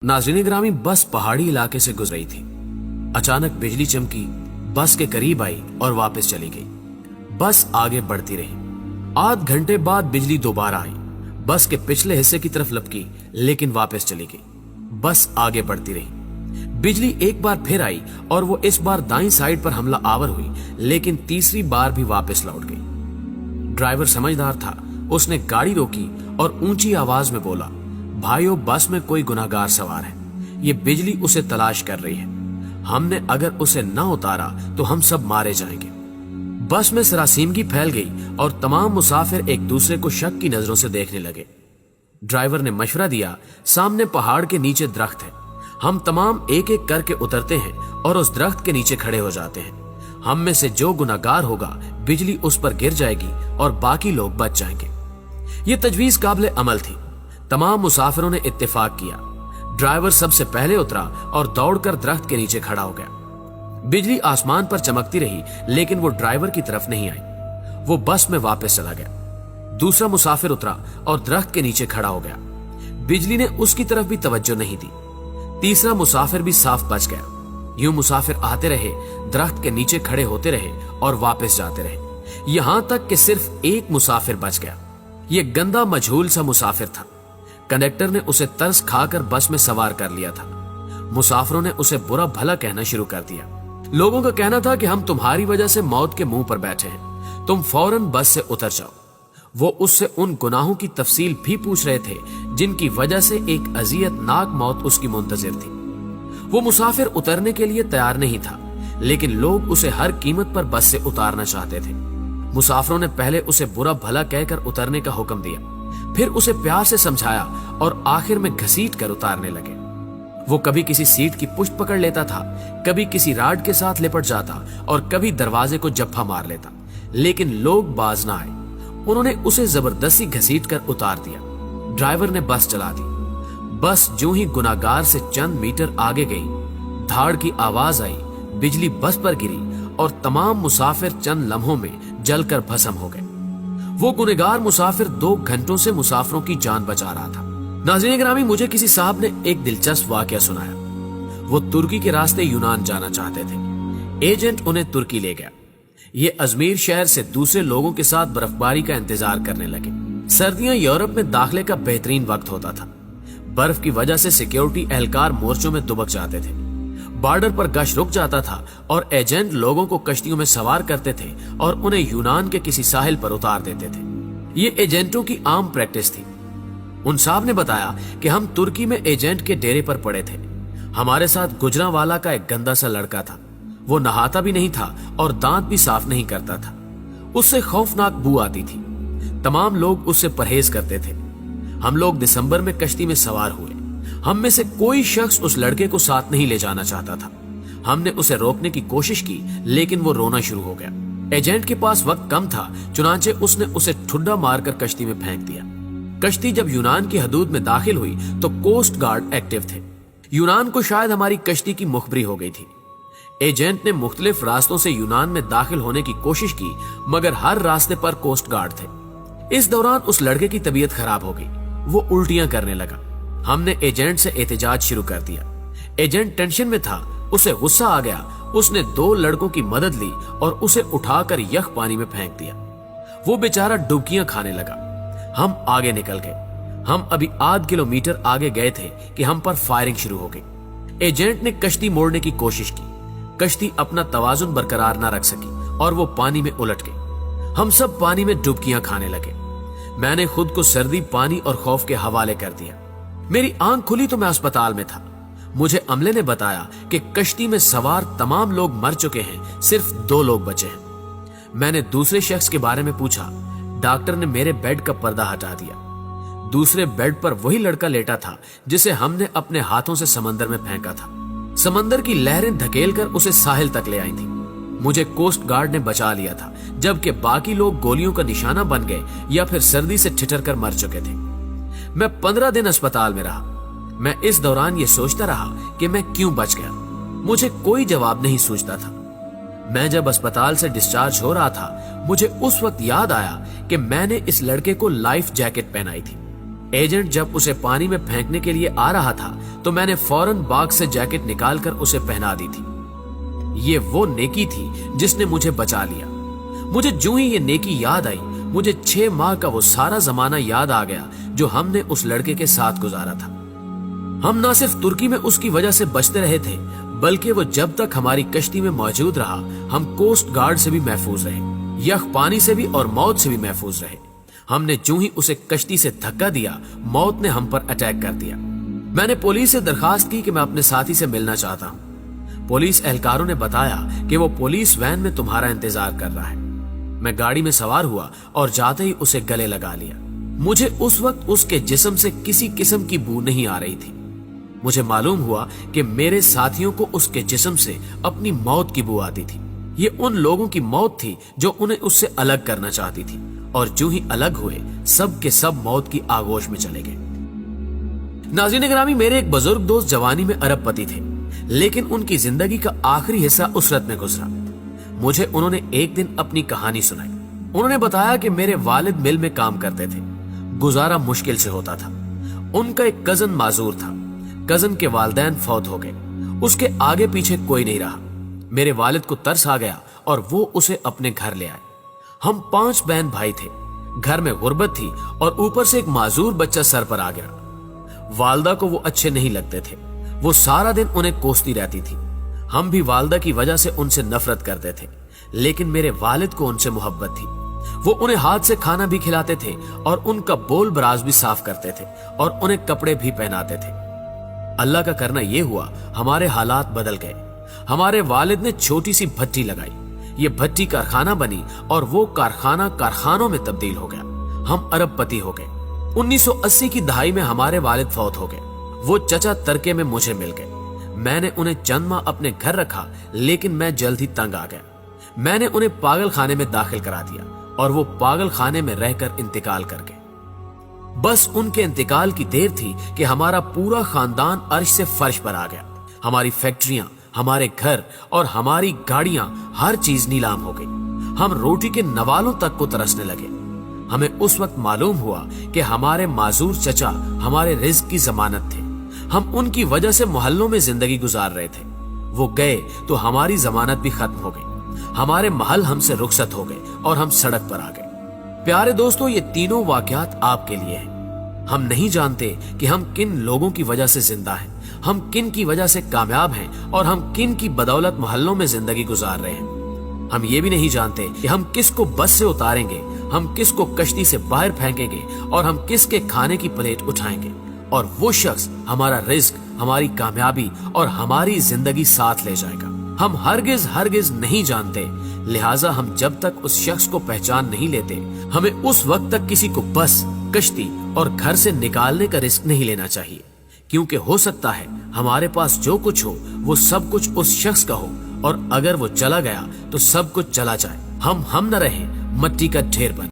नाज़रीन ग्रामी, बस पहाड़ी इलाके से गुजर रही थी। अचानक बिजली चमकी, बस के करीब आई और वापस चली गई। बस आगे बढ़ती रही। आध घंटे बाद बिजली दोबारा आई, बस के पिछले हिस्से की तरफ लपकी, लेकिन वापस चली गई। बस आगे बढ़ती रही। बिजली एक बार फिर आई और वो इस बार दाईं साइड पर हमला आवर हुई, लेकिन तीसरी बार भी वापस लौट गई। ड्राइवर समझदार था, उसने गाड़ी रोकी और ऊंची आवाज में बोला, भाइयों, बस में कोई गुनाहगार सवार है, ये बिजली उसे तलाश कर रही है। हमने अगर उसे न उतारा तो हम सब मारे जाएंगे। बस में सरासीमगी फैल गई और तमाम मुसाफिर एक दूसरे को शक की नजरों से देखने लगे। ड्राइवर ने मशवरा दिया, सामने पहाड़ के नीचे दरख्त है, हम तमाम एक एक करके उतरते हैं और उस दरख्त के नीचे खड़े हो जाते हैं। हम में से जो गुनाहगार होगा, बिजली उस पर गिर जाएगी और बाकी लोग बच जाएंगे। ये तजवीज काबिल अमल थी। तमाम मुसाफिरों ने इत्तेफाक किया। ड्राइवर सबसे पहले उतरा और दौड़कर दरख्त के नीचे खड़ा हो गया। बिजली आसमान पर चमकती रही, लेकिन वो ड्राइवर की तरफ नहीं आई। वो बस में वापस चला गया। दूसरा मुसाफिर उतरा और दरख्त के नीचे खड़ा हो गया। बिजली ने उसकी तरफ भी तवज्जो नहीं दी। तीसरा मुसाफिर भी साफ बच गया। यूं मुसाफिर आते रहे, दरख्त के नीचे खड़े होते रहे और वापस जाते रहे, यहां तक कि सिर्फ एक मुसाफिर बच गया। ये गंदा मजहूल सा मुसाफिर था। कंडक्टर ने उसे तरस खाकर बस में सवार कर लिया था। मुसाफिरों ने उसे बुरा भला कहना शुरू कर दिया। लोगों का कहना था कि हम तुम्हारी वजह से मौत के मुंह पर बैठे हैं, तुम फौरन बस से उतर जाओ। वो उससे उन गुनाहों की तफसील भी पूछ रहे थे जिनकी वजह से एक अजियतनाक मौत उसकी मुंतजिर थी। वो मुसाफिर उतरने के लिए तैयार नहीं था, लेकिन लोग उसे हर कीमत पर बस से उतारना चाहते थे। मुसाफिरों ने पहले उसे बुरा भला कहकर उतरने का हुक्म दिया, फिर उसे प्यार से समझाया और आखिर में घसीट कर उतारने लगे। वो कभी किसी सीट की पुष्ट पकड़ लेता था, कभी किसी राड के साथ लिपट जाता और कभी दरवाजे को जप्फा मार लेता, लेकिन लोग बाज ना आए। उन्होंने उसे जबरदस्ती घसीट कर उतार दिया। ड्राइवर ने बस चला दी। बस जो ही गुनाहगार से चंद मीटर आगे गई, धाड़ की आवाज आई, बिजली बस पर गिरी और तमाम मुसाफिर चंद लम्हों में जलकर भस्म हो गए। वो गुनहगार मुसाफिर 2 घंटों से मुसाफिरों की जान बचा रहा था। नाज़रीन ग्रामी, मुझे किसी साहब ने एक दिलचस्प वाकया सुनाया। वो तुर्की के रास्ते यूनान जाना चाहते थे। एजेंट उन्हें तुर्की ले गया। ये अजमेर शहर से दूसरे लोगों के साथ बर्फबारी का इंतजार करने लगे। सर्दियां यूरोप में दाखिले का बेहतरीन वक्त होता था। बर्फ की वजह से सिक्योरिटी एहलकार मोर्चों में दुबक जाते थे। बॉर्डर पर गश्त रुक जाता था और एजेंट लोगों को कश्तियों में सवार करते थे और उन्हें यूनान के किसी साहिल पर उतार देते थे। ये एजेंटों की आम प्रैक्टिस थी। उन साहब ने बताया कि हम तुर्की में एजेंट के डेरे पर पड़े थे। हमारे साथ गुजरांवाला का एक गंदा सा लड़का था। वो नहाता भी नहीं था और दांत भी साफ नहीं करता था। उससे खौफनाक बू आती थी। तमाम लोग उससे परहेज करते थे। हम लोग दिसंबर में कश्ती में सवार हुए। हम में से कोई शख्स उस लड़के को साथ नहीं ले जाना चाहता था। हमने उसे रोकने की कोशिश की, लेकिन वो रोना शुरू हो गया। एजेंट के पास वक्त कम था, चुनांचे उसने उसे ठुड्डा मारकर कश्ती में फेंक दिया। कश्ती जब यूनान की हदूद में दाखिल हुई तो कोस्ट गार्ड एक्टिव थे। यूनान को शायद हमारी कश्ती की मुखबरी हो गई थी। एजेंट ने मुख्तलिफ रास्तों से यूनान में दाखिल होने की कोशिश की, मगर हर रास्ते पर कोस्ट गार्ड थे। इस दौरान उस लड़के की तबीयत खराब हो गई। वो उल्टियां करने लगा। हमने एजेंट से एहतजाज शुरू कर दिया। एजेंट टेंशन में था, उसे गुस्सा आ गया। उसने 2 लड़कों की मदद ली और उसे उठाकर यख पानी में फेंक दिया। वो बेचारा डुबकियां खाने लगा। हम आगे निकल गए। हम अभी आध किलोमीटर आगे गए थे कि हम पर फायरिंग शुरू हो गई। एजेंट ने कश्ती मोड़ने की कोशिश की। कश्ती अपना तवाजुन बरकरार न रख सकी और वो पानी में उलट गई। हम सब पानी में डुबकियां खाने लगे। मैंने खुद को सर्दी, पानी और खौफ के हवाले कर दिया। मेरी आंख खुली तो मैं अस्पताल में था। मुझे अमले ने बताया कि कश्ती में सवार तमाम लोग मर चुके हैं, सिर्फ 2 लोग बचे हैं। मैंने दूसरे शख्स के बारे में पूछा। डॉक्टर ने मेरे बेड का पर्दा हटा दिया। दूसरे बेड पर वही लड़का लेटा था जिसे हमने अपने हाथों से समंदर में फेंका था। समंदर की लहरें धकेलकर उसे साहिल तक ले आई थी। मुझे कोस्ट गार्ड ने बचा लिया था, जबकि बाकी लोग गोलियों का निशाना बन गए या फिर सर्दी से ठिठर कर मर चुके थे। मैं 15 दिन अस्पताल में रहा। मैं इस दौरान ये सोचता रहा कि मैं क्यों बच गया। मुझे कोई जवाब नहीं सूझता था। मैं जब अस्पताल से डिस्चार्ज हो रहा था, मुझे उस वक्त याद आया कि मैंने इस लड़के को लाइफ जैकेट पहनाई थी। एजेंट जब उसे पानी में फेंकने के लिए आ रहा था तो मैंने फौरन बाग से जैकेट निकालकर उसे पहना दी थी। ये वो नेकी थी जिसने मुझे बचा लिया। मुझे जो ही ये नेकी याद आई, मुझे 6 माह का वो सारा जमाना याद आ गया जो हमने उस लड़के के साथ गुजारा था। हम ना सिर्फ तुर्की में उसकी वजह से बचते रहे थे, बल्कि वो जब तक हमारी कश्ती में मौजूद रहा हम कोस्ट गार्ड से भी महफूज रहे, यख पानी से भी और मौत से भी महफूज रहे। हमने जो ही उसे कश्ती से धक्का दिया, मौत ने हम पर अटैक कर दिया। मैंने पुलिस से दरखास्त की कि मैं अपने साथी से मिलना चाहता हूँ। पुलिस एहलकारों ने बताया कि वो पुलिस वैन में तुम्हारा इंतजार कर रहा है। मैं गाड़ी में सवार हुआ और जाते ही उसे गले लगा लिया। मुझे उस वक्त उसके जिस्म से किसी किस्म की बू नहीं आ रही थी। मुझे मालूम हुआ कि मेरे साथियों को उसके जिस्म से अपनी मौत की बू आती थी। ये उन लोगों की मौत थी जो उन्हें उससे अलग करना चाहती थी, और जो ही अलग हुए सब के सब मौत की आगोश में चले गए। नाज़रीन गिरामी, मेरे एक बुजुर्ग दोस्त जवानी में अरबपति थे, लेकिन उनकी जिंदगी का आखिरी हिस्सा उसरत में गुजरा। मुझे उन्होंने एक दिन अपनी कहानी सुनाई। उन्होंने बताया कि मेरे वालिद मिल में काम करते थे, गुजारा मुश्किल से होता था। उनका एक कजन माजूर था। कजन के वालिदैन फौत हो गए, उसके आगे पीछे कोई नहीं रहा। मेरे वालिद को तरस आ गया और वो उसे अपने घर ले आए। हम 5 बहन भाई थे, घर में गुर्बत थी और ऊपर से एक माजूर बच्चा सर पर आ गया। वालदा को वो अच्छे नहीं लगते थे, वो सारा दिन उन्हें कोसती रहती थी। हम भी वालदा की वजह से उनसे नफरत करते थे, लेकिन मेरे वालिद को उनसे मोहब्बत थी। वो उन्हें हाथ से खाना भी खिलाते थे और उनका बोल बराज भी साफ करते थे और उन्हें कपड़े भी पहनाते थे। अल्लाह का करना यह हुआ, हमारे हालात बदल गए। हमारे वालिद ने छोटी सी भट्टी लगाई, ये भट्टी कारखाना बनी और वो कारखाना कारखानों में तब्दील हो गया। हम अरबपति हो गए। 1980 की दहाई में हमारे वालिद फौत हो गए। वो चचा तरके में मुझे मिल गए। मैंने उन्हें चंद माह अपने घर रखा, लेकिन मैं जल्द ही तंग आ गया। मैंने उन्हें पागल खाने में दाखिल करा दिया और वो पागल खाने में रहकर इंतकाल कर गए। बस उनके इंतकाल की देर थी कि हमारा पूरा खानदान अर्श से फर्श पर आ गया। हमारी फैक्ट्रियां, हमारे घर और हमारी गाड़ियां, हर चीज नीलाम हो गई। हम रोटी के नवालों तक को तरसने लगे। हमें उस वक्त मालूम हुआ कि हमारे माजूर चचा हमारे रिज्क की जमानत थे। हम उनकी वजह से मोहल्लों में जिंदगी गुजार रहे थे। वो गए तो हमारी जमानत भी खत्म हो गई। हमारे महल हमसे रुखसत हो गए और हम सड़क पर आ गए। प्यारे दोस्तों, ये तीनों वाकयात आपके लिए हैं। हम नहीं जानते कि हम किन लोगों की वजह से जिंदा हैं, हम किन की वजह से कामयाब हैं और हम किन की बदौलत मोहल्लों में जिंदगी गुजार रहे हैं। हम ये भी नहीं जानते कि हम किसको बस से उतारेंगे, हम किसको कश्ती से बाहर फेंकेंगे और हम किसके खाने की प्लेट उठाएंगे, और वो शख्स हमारा रिज्क, हमारी कामयाबी और हमारी जिंदगी साथ ले जाएगा। हम हरगिज नहीं जानते, लिहाजा हम जब तक उस शख्स को पहचान नहीं लेते, हमें उस वक्त तक किसी को बस, कश्ती और घर से निकालने का रिस्क नहीं लेना चाहिए, क्योंकि हो सकता है हमारे पास जो कुछ हो वो सब कुछ उस शख्स का हो, और अगर वो चला गया तो सब कुछ चला जाए, हम न रहे, मट्टी का ढेर बने।